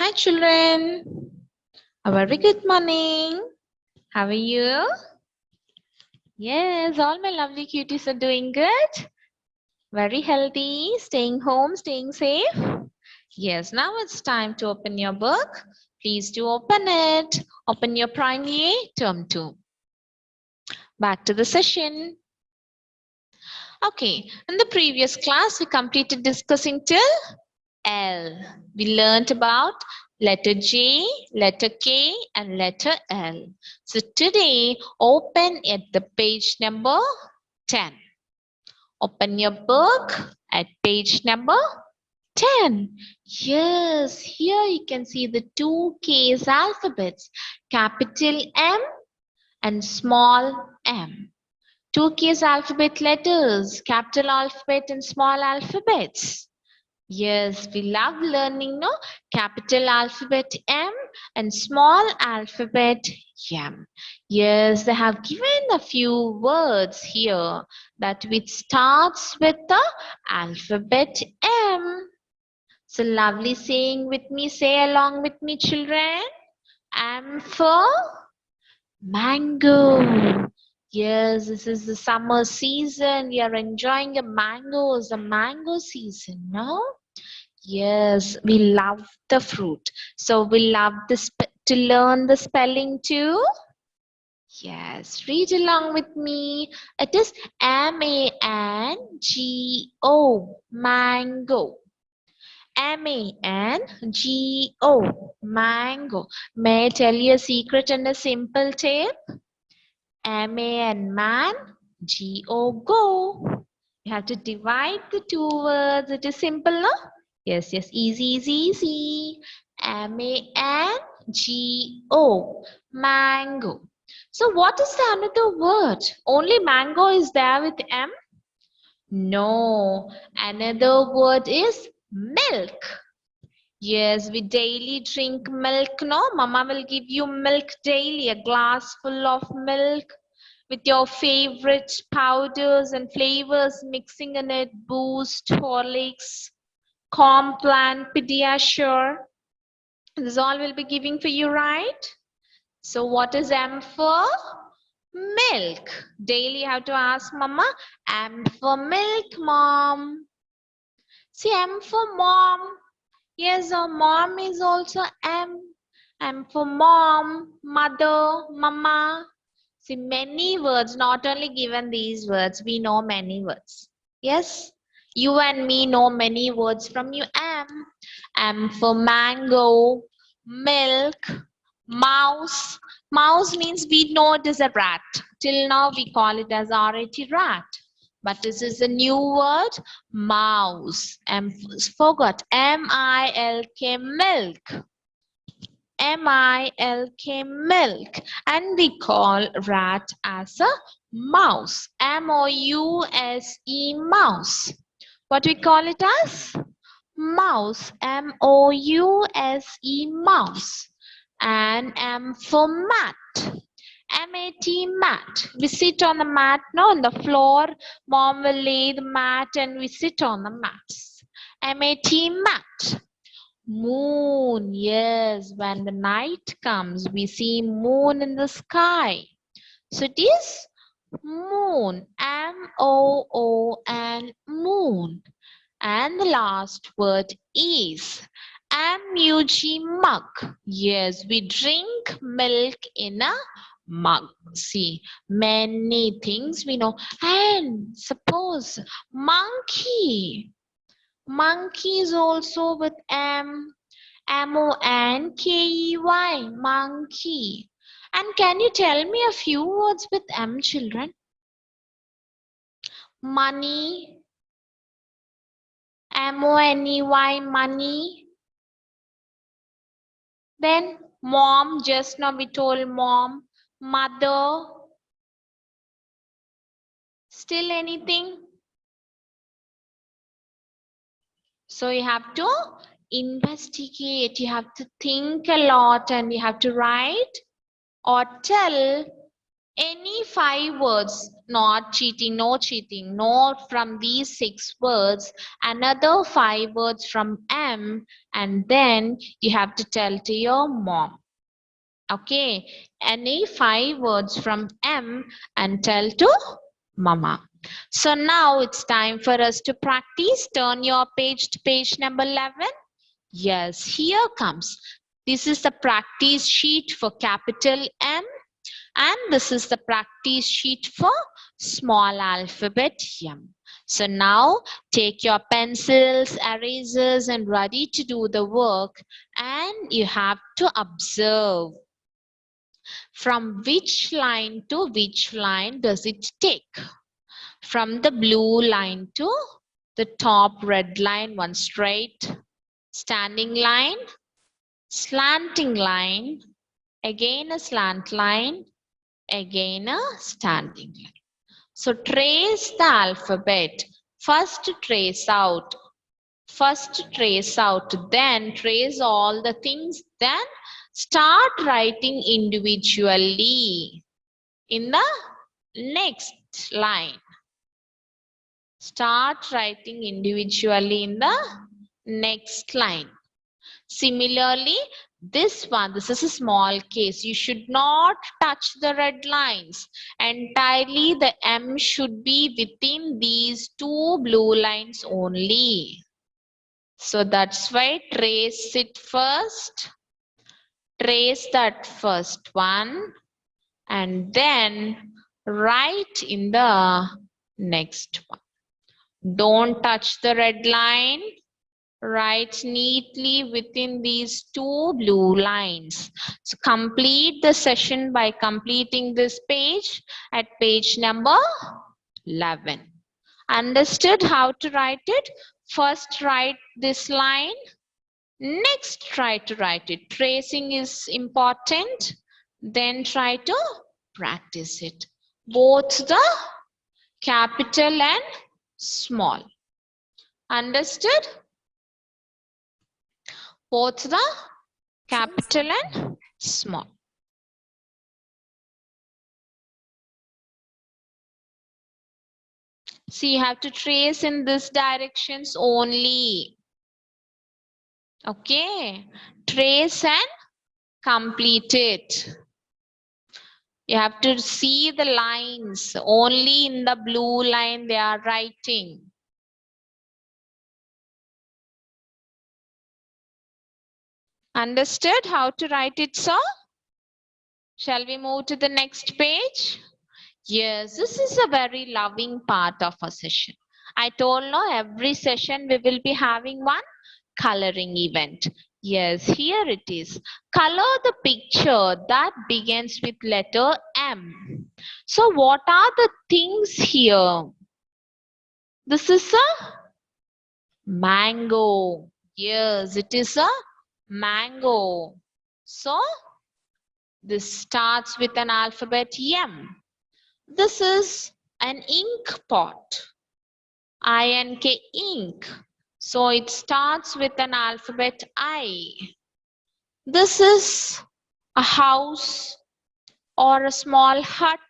Hi children, a very good morning. How are you? Yes, all my lovely cuties are doing good. Very healthy, staying home, staying safe. Yes, now it's time to open your book. Please do open it. Open your primary term 2. Back to the session. Okay, in the previous class, we completed discussing till L. We learned about letter J, letter K, and letter L. So today, open at the page number 10. Open your book at page number 10. Yes, here you can see the two K's alphabets, capital M and small m. Two K's alphabet letters, capital alphabet and small alphabets. Yes, we love learning, no? Capital alphabet M and small alphabet M. Yes, they have given a few words here that which starts with the alphabet M. So lovely saying with me, say along with me, children. M for mango. Yes, this is the summer season. We are enjoying the mangoes, the mango season, no? Yes, we love the fruit. So we love to learn the spelling too. Yes, read along with me. It is M-A-N-G-O, mango. M-A-N-G-O, mango. May I tell you a secret and a simple tip? M-A-N, man, G-O, go. You have to divide the two words. It is simple, no? Yes, easy, easy, easy. M-A-N-G-O, mango. So what is the another word? Only mango is there with M? No, another word is milk. Yes, we daily drink milk, no? Mama will give you milk daily, a glass full of milk with your favorite powders and flavors mixing in it, Boost, Horlicks, Complan, Pediasure. This all will be giving for you, right? So what is M for? Milk. Daily you have to ask Mama, M for milk, Mom. See, M for mom. Yes, our mom is also M. M for mom, mother, mama. See, many words, not only given these words, we know many words. Yes, you and me know many words from you. M. M for mango, milk, mouse. Mouse means we know it is a rat. Till now we call it as R-A-T, rat. But this is a new word, mouse. Forgot, M-I-L-K, milk. M-I-L-K, milk. And we call rat as a mouse. M-O-U-S-E, mouse. What we call it as? Mouse. M-O-U-S-E, mouse. And M for mat. M-A-T, mat. We sit on the mat, no, on the floor. Mom will lay the mat and we sit on the mats. M-A-T, mat. Moon, yes, when the night comes, we see moon in the sky. So it is moon, M-O-O-N, moon. And the last word is M-U-G, mug. Yes, we drink milk in a mug. See, many things we know. And suppose monkey. Monkey is also with M-O-N-K-E-Y, monkey. And can you tell me a few words with M, children? Money, M-O-N-E-Y, money. Then mom, just now we told mom. Mother. Still anything? So you have to investigate, you have to think a lot, and you have to write or tell Any 5 words, not cheating, no cheating, no from these 6 words, another 5 words from M, and then you have to tell to your mom. Okay, any 5 words from M and tell to mama. So now it's time for us to practice. Turn your page to page number 11. Yes, here comes. This is the practice sheet for capital M, and this is the practice sheet for small alphabet M. So now take your pencils, erasers, and ready to do the work, and you have to observe from which line to which line does it take. From the blue line to the top red line, one straight standing line, slanting line, again a slant line, again a standing line. So trace the alphabet. First trace out, then trace all the things, then start writing individually in the next line. Start writing individually in the next line. Similarly, this is a small case. You should not touch the red lines. Entirely, the M should be within these 2 blue lines only. So that's why trace it first. Trace that first one and then write in the next one. Don't touch the red line. Write neatly within these 2 blue lines. So complete the session by completing this page at page number 11. Understood how to write it? First write this line. Next try to write it. Tracing is important. Then try to practice it. Both the capital and small. Understood? Both the capital and small. So you have to trace in this directions only. Okay. Trace and complete it. You have to see the lines. Only in the blue line they are writing. Understood how to write it, sir? Shall we move to the next page? Yes, this is a very loving part of our session. I told you every session we will be having one coloring event. Yes, here it is. Color the picture that begins with letter M. So what are the things here? This is a mango. Yes, it is a mango. So this starts with an alphabet M. This is an ink pot. I-N-K, ink. So it starts with an alphabet I. This is a house or a small hut.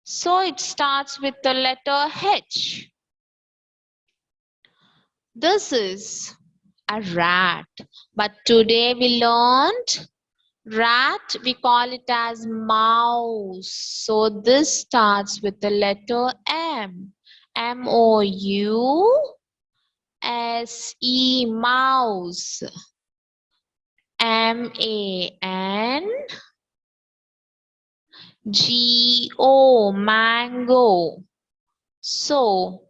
So it starts with the letter H. This is a rat. But today we learned rat, we call it as mouse. So this starts with the letter M. M-O-U-S-E, mouse. M-A-N-G-O, mango. So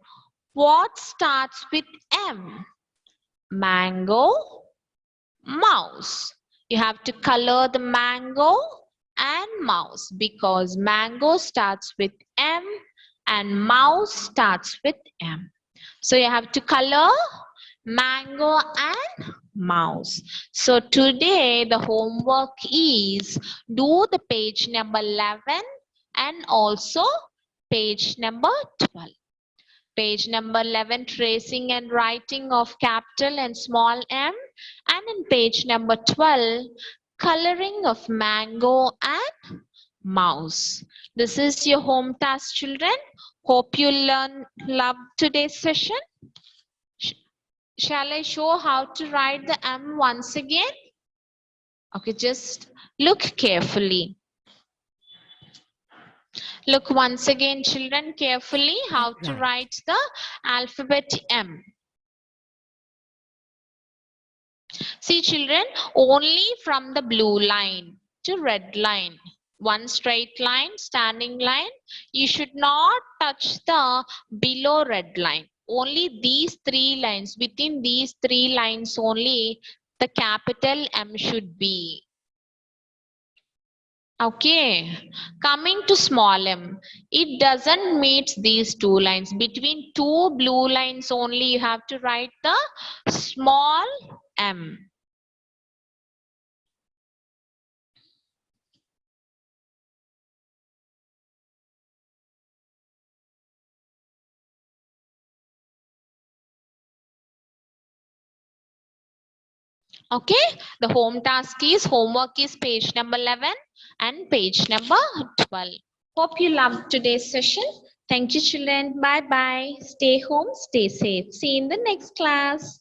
what starts with M? Mango, mouse. You have to color the mango and mouse because mango starts with M and mouse starts with M. So you have to color mango and mouse. So today the homework is do the page number 11 and also page number 12. Page number 11, tracing and writing of capital and small m. And in page number 12, coloring of mango and mouse. This is your home task, children. Hope you love today's session. Shall I show how to write the M once again? Okay, just look carefully. Look once again, children, carefully how to write the alphabet M. See, children, only from the blue line to red line, one straight line, standing line. You should not touch the below red line. Only these three lines, within these three lines only, the capital M should be. Okay, coming to small m, it doesn't meet these two lines. Between two blue lines only, you have to write the small m. Okay, the home task is homework is page number 11 and page number 12. Hope you loved today's session. Thank you, children. Bye bye. Stay home, stay safe. See you in the next class.